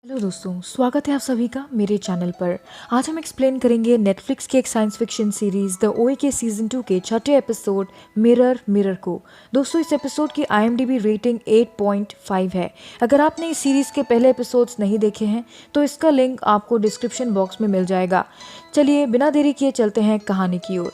Hello दोस्तों, स्वागत है आप सभी का मेरे चैनल पर। आज हम एक्सप्लेन करेंगे नेटफ्लिक्स की एक साइंस फिक्शन सीरीज द ओए के सीजन 2 के छठे एपिसोड मिरर मिरर को। दोस्तों, इस एपिसोड की IMDb रेटिंग 8.5 है। अगर आपने इस सीरीज के पहले एपिसोड्स नहीं देखे हैं तो इसका लिंक आपको डिस्क्रिप्शन बॉक्स में मिल जाएगा। चलिए बिना देरी किए चलते हैं कहानी की ओर।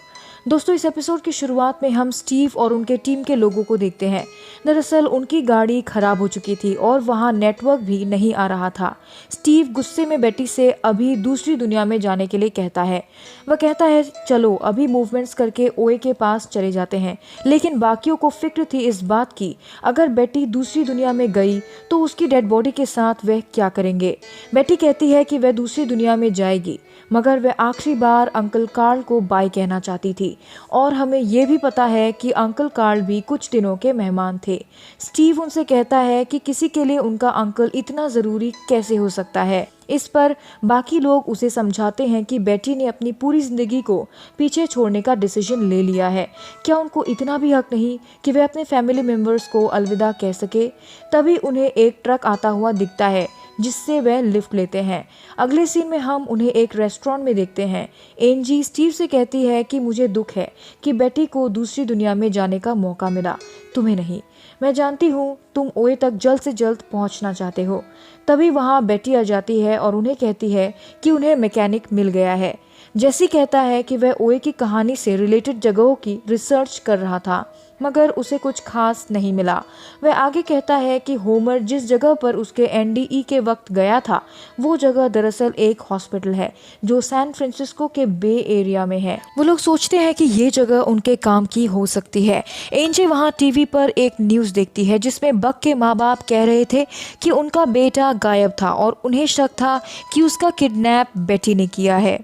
दोस्तों, इस एपिसोड की शुरुआत में हम स्टीव और उनके टीम के लोगों को देखते हैं। दरअसल उनकी गाड़ी खराब हो चुकी थी और वहां नेटवर्क भी नहीं आ रहा था। स्टीव गुस्से में बेटी से अभी दूसरी दुनिया में जाने के लिए कहता है। वह कहता है चलो अभी मूवमेंट्स करके ओए के पास चले जाते हैं, लेकिन बाकियों को फिक्र थी इस बात की अगर बेटी दूसरी दुनिया में गई तो उसकी डेड बॉडी के साथ वह क्या करेंगे। बेटी कहती है कि वह दूसरी दुनिया में जाएगी, मगर वह आखिरी बार अंकल कार्ल को बाय कहना चाहती थी। और हमें यह भी पता है कि अंकल कार्ल भी कुछ दिनों के मेहमान थे। स्टीव उनसे कहता है कि किसी के लिए उनका अंकल इतना ज़रूरी कैसे हो सकता है। इस पर बाकी लोग उसे समझाते हैं कि बेटी ने अपनी पूरी ज़िंदगी को पीछे छोड़ने का डिसीजन ले लिया है। क्या उनको इतना भी हक नहीं कि वे अपने फैमिली मेम्बर्स को अलविदा कह सके। तभी उन्हें एक ट्रक आता हुआ दिखता है जिससे वह लिफ्ट लेते हैं। अगले सीन में हम उन्हें एक रेस्टोरेंट में देखते हैं। एंजी स्टीव से कहती है कि मुझे दुख है कि बेटी को दूसरी दुनिया में जाने का मौका मिला, तुम्हें नहीं। मैं जानती हूँ तुम ओए तक जल्द से जल्द पहुँचना चाहते हो। तभी वहाँ बेटी आ जाती है और उन्हें कहती है कि उन्हें मैकेनिक मिल गया है। जैसी कहता है कि वह ओए की कहानी से रिलेटेड जगहों की रिसर्च कर रहा था, मगर उसे कुछ खास नहीं मिला। वह आगे कहता है कि होमर जिस जगह पर उसके NDE के वक्त गया था वो जगह दरअसल एक हॉस्पिटल है जो सैन फ्रांसिस्को के बे एरिया में है। वो लोग सोचते हैं कि ये जगह उनके काम की हो सकती है। एंजी वहाँ टीवी पर एक न्यूज़ देखती है जिसमें बक के माँ बाप कह रहे थे कि उनका बेटा गायब था और उन्हें शक था कि उसका किडनैप बेटी ने किया है।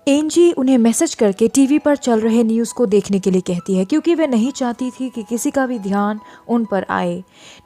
एंजी उन्हें मैसेज करके टीवी पर चल रहे न्यूज़ को देखने के लिए कहती है क्योंकि वह नहीं चाहती थी कि किसी का भी ध्यान उन पर आए।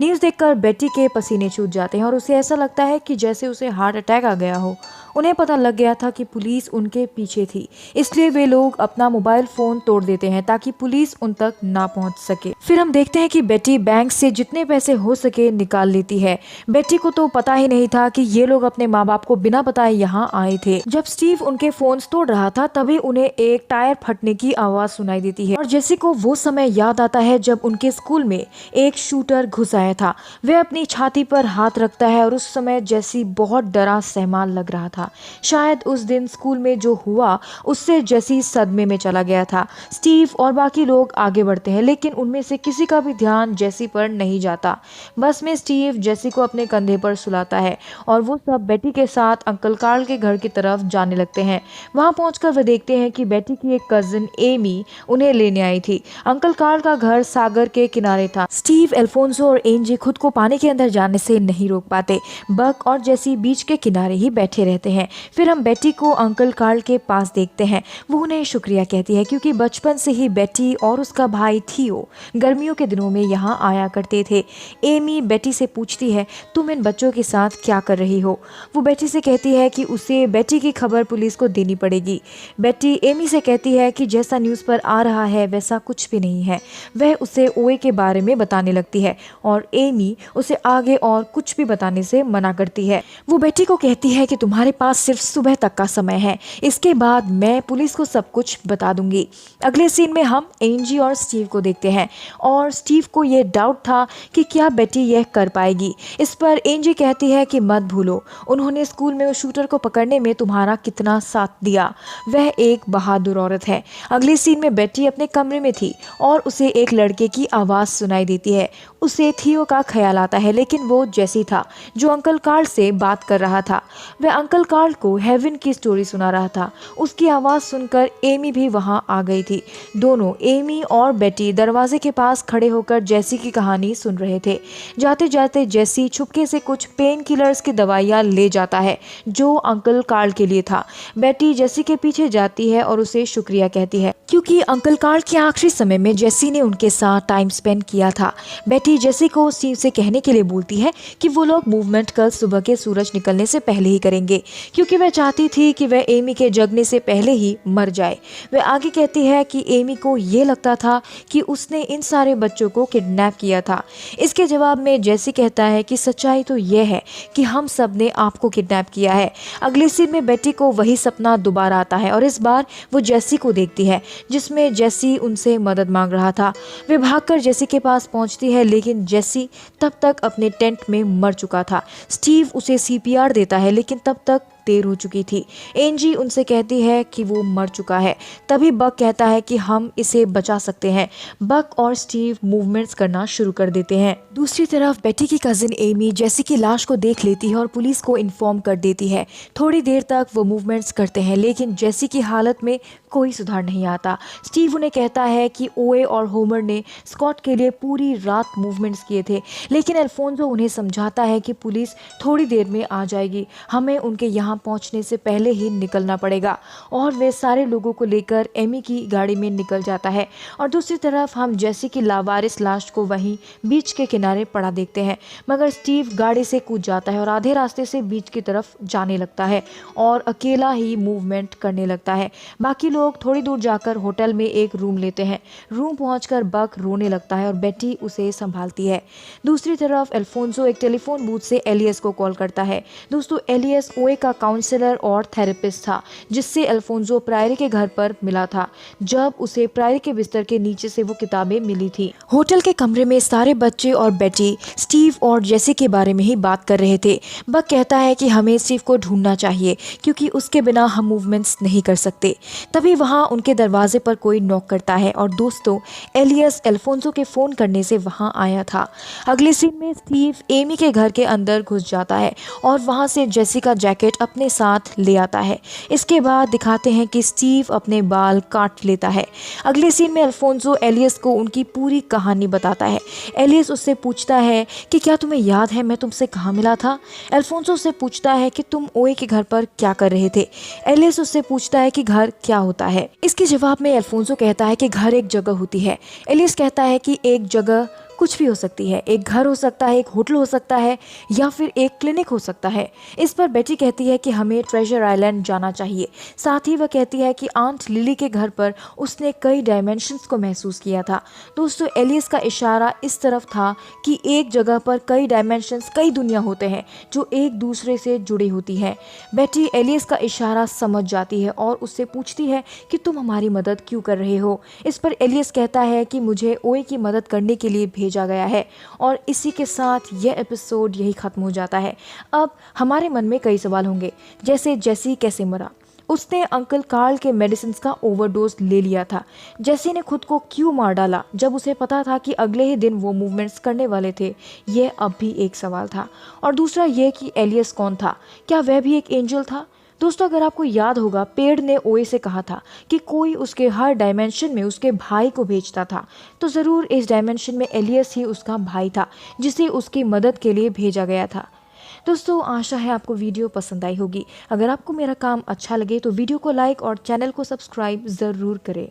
न्यूज़ देखकर बेटी के पसीने छूट जाते हैं और उसे ऐसा लगता है कि जैसे उसे हार्ट अटैक आ गया हो। उन्हें पता लग गया था कि पुलिस उनके पीछे थी, इसलिए वे लोग अपना मोबाइल फ़ोन तोड़ देते हैं ताकि पुलिस उन तक ना पहुंच सके। फिर हम देखते हैं कि बेटी बैंक से जितने पैसे हो सके निकाल लेती है। बेटी को तो पता ही नहीं था कि ये लोग अपने माँ बाप को बिना बताए यहाँ आए थे। जब स्टीव उनके फोन तोड़ रहा था तभी उन्हें एक टायर फटने की आवाज़ सुनाई देती है और जेसी को वो समय याद आता है जब उनके स्कूल में एक शूटर घुस आया था। वह अपनी छाती पर हाथ रखता है और उस समय जेसी बहुत डरा सहमा लग रहा था। शायद उस दिन स्कूल में जो हुआ उससे जेसी सदमे में चला गया था। स्टीव और बाकी लोग आगे बढ़ते हैं, लेकिन उनमें से किसी का भी ध्यान जेसी पर नहीं जाता। बस में स्टीव जेसी को अपने कंधे पर सुलाता है और वो सब बेटी के साथ अंकल कार्ल के घर की तरफ जाने लगते हैं। वहां पहुंचकर वे देखते हैं कि बेटी की एक कजिन एमी उन्हें लेने आई थी। अंकल कार्ल का घर सागर के किनारे था। स्टीव, एल्फोंसो और एंजी खुद को पानी के अंदर जाने से नहीं रोक पाते। बक और जेसी बीच के किनारे ही बैठे रहते हैं। फिर हम बेटी को अंकल कार्ल के पास देखते हैं। वो उन्हें शुक्रिया कहती है क्योंकि बचपन से ही बेटी और उसका भाई थियो गर्मियों के दिनों में यहाँ आया करते थे। एमी बेटी से पूछती है तुम इन बच्चों के साथ क्या कर रही हो। वो बेटी से कहती है कि उसे बेटी की खबर पुलिस को देनी पड़ेगी। बेटी एमी से कहती है कि जैसा न्यूज़ पर आ रहा है वैसा कुछ भी नहीं है। वह उसे ओए के बारे में बताने लगती है और एमी उसे आगे और कुछ भी बताने से मना करती है। वो बेटी को कहती है कि तुम्हारे पास सिर्फ सुबह तक का समय है, इसके बाद मैं पुलिस को सब कुछ बता दूंगी। अगले सीन में हम एंजी और स्टीव को देखते हैं और स्टीव को ये डाउट था कि क्या बेटी यह कर पाएगी। इस पर एंजी कहती है कि मत भूलो उन्होंने स्कूल में उस शूटर को पकड़ने में तुम्हारा कितना साथ दिया। वह एक बहादुर औरत है। अगले सीन में बेटी अपने कमरे में थी और उसे एक लड़के की आवाज़ सुनाई देती है। उसे थियो का ख्याल आता है, लेकिन वो जेसी था जो अंकल कार्ल से बात कर रहा था। वह अंकल कार्ल को हेवन की स्टोरी सुना रहा था। उसकी आवाज़ सुनकर एमी भी वहाँ आ गई थी। दोनों, एमी और बेटी, दरवाजे के पास खड़े होकर जेसी की कहानी सुन रहे थे। जाते जाते जेसी छुपके से कुछ पेन किलर्स की दवाइयाँ ले जाता है जो अंकल कार्ल के लिए था। बेटी जेसी के पीछे जाती है और उसे शुक्रिया कहती है क्योंकि अंकल कार्ल के आखिरी समय में जेसी ने उनके साथ टाइम स्पेंड किया था। बेटी जेसी को स्टीव से कहने के लिए बोलती है कि वो लोग मूवमेंट कल सुबह के सूरज निकलने से पहले ही करेंगे। क्योंकि वह चाहती थी कि वह एमी के जगने से पहले ही मर जाए। वह आगे कहती है कि एमी को ये लगता था कि उसने इन सारे बच्चों को किडनैप किया था। इसके जवाब में जेसी कहता है कि सच्चाई तो यह है कि हम सब ने आपको किडनैप किया है। अगले सीन में बेटी को वही सपना दोबारा आता है और इस बार वो जेसी को देखती है, जिसमें जेसी उनसे मदद मांग रहा था। वे भागकर जेसी के पास पहुंचती है, लेकिन जेसी तब तक अपने टेंट में मर चुका था। स्टीव उसे सीपीआर देता है, लेकिन तब तक देर हो चुकी थी। एंजी उनसे कहती है कि वो मर चुका है। तभी बक कहता है कि हम इसे बचा सकते हैं। बक और स्टीव मूवमेंट्स करना शुरू कर देते हैं। दूसरी तरफ बेटी की कजिन एमी जेसी की लाश को देख लेती है और पुलिस को इन्फॉर्म कर देती है। थोड़ी देर तक वो मूवमेंट्स करते हैं, लेकिन जेसी की हालत में कोई सुधार नहीं आता। स्टीव उन्हें कहता है कि ओए और होमर ने स्कॉट के लिए पूरी रात मूवमेंट्स किए थे, लेकिन अल्फोंसो उन्हें समझाता है कि पुलिस थोड़ी देर में आ जाएगी, हमें उनके यहाँ पहुंचने से पहले ही निकलना पड़ेगा। और वे सारे लोगों को लेकर एमी की गाड़ी में निकल जाता है। और दूसरी तरफ हम जेसी की लावारिस लाश को वहीं बीच के किनारे पड़ा देखते हैं, मगर स्टीव गाड़ी से कूद जाता है और आधे रास्ते से बीच की तरफ जाने लगता है और अकेला ही मूवमेंट करने लगता है। बाकी लोग थोड़ी दूर जाकर होटल में एक रूम लेते हैं। रूम पहुंचकर बक रोने लगता है और बेटी उसे संभालती है। दूसरी तरफ अल्फोंसो एक टेलीफोन बूथ से एलियस को कॉल करता है। दोस्तों, एलियस ओए का काउंसलर और थेरेपिस्ट था, जिससे अल्फोंसो प्रायरी के घर पर मिला था जब उसे प्रायरी के बिस्तर के नीचे से वो किताबें मिली थी। होटल के कमरे में सारे बच्चे और बेटी स्टीव और जेसी के बारे में ही बात कर रहे थे। बक कहता है कि हमें स्टीव को ढूंढना चाहिए, क्योंकि उसके बिना हम मूवमेंट्स नहीं कर सकते। तभी वहां उनके दरवाजे पर कोई नॉक करता है और दोस्तों, एलियस अल्फोंसो के फोन करने से वहां आया था। अगले सीन में स्टीव एमी के घर के अंदर घुस जाता है और वहां से जेसी का जैकेट अपने साथ ले आता है। इसके बाद दिखाते हैं कि स्टीव अपने बाल काट लेता है। अगले सीन में अल्फोंसो एलियस को उनकी पूरी कहानी बताता है। एलियस उससे पूछता है कि क्या तुम्हें याद है मैं तुमसे कहाँ मिला था। अल्फोंसो उससे पूछता है कि तुम ओए के घर पर क्या कर रहे थे। एलियस उससे पूछता है कि घर क्या होता है। इसके जवाब में अल्फोंसो कहता है कि घर एक जगह होती है। एलियस कहता है कि एक जगह कुछ भी हो सकती है, एक घर हो सकता है, एक होटल हो सकता है, या फिर एक क्लिनिक हो सकता है। इस पर बेटी कहती है कि हमें ट्रेजर आइलैंड जाना चाहिए। साथ ही वह कहती है कि आंट लिली के घर पर उसने कई डायमेंशंस को महसूस किया था। दोस्तों, एलियस का इशारा इस तरफ था कि एक जगह पर कई डायमेंशंस, कई दुनिया होते हैं जो एक दूसरे से जुड़ी होती हैं। बेटी एलियस का इशारा समझ जाती है और उससे पूछती है कि तुम हमारी मदद क्यों कर रहे हो। इस पर एलियस कहता है कि मुझे ओए की मदद करने के लिए भेजा गया है। और इसी के साथ यह एपिसोड यही खत्म हो जाता है। अब हमारे मन में कई सवाल होंगे, जैसे जेसी कैसे मरा, उसने अंकल कार्ल के मेडिसिन का ओवरडोज ले लिया था। जेसी ने खुद को क्यों मार डाला जब उसे पता था कि अगले ही दिन वो मूवमेंट्स करने वाले थे। यह अब भी एक सवाल था। और दूसरा ये कि एलियस कौन था, क्या वह भी एक एंजल था। दोस्तों, अगर आपको याद होगा, पेड़ ने ओए से कहा था कि कोई उसके हर डायमेंशन में उसके भाई को भेजता था, तो ज़रूर इस डायमेंशन में एलियस ही उसका भाई था जिसे उसकी मदद के लिए भेजा गया था। दोस्तों, आशा है आपको वीडियो पसंद आई होगी। अगर आपको मेरा काम अच्छा लगे तो वीडियो को लाइक और चैनल को सब्सक्राइब ज़रूर करें।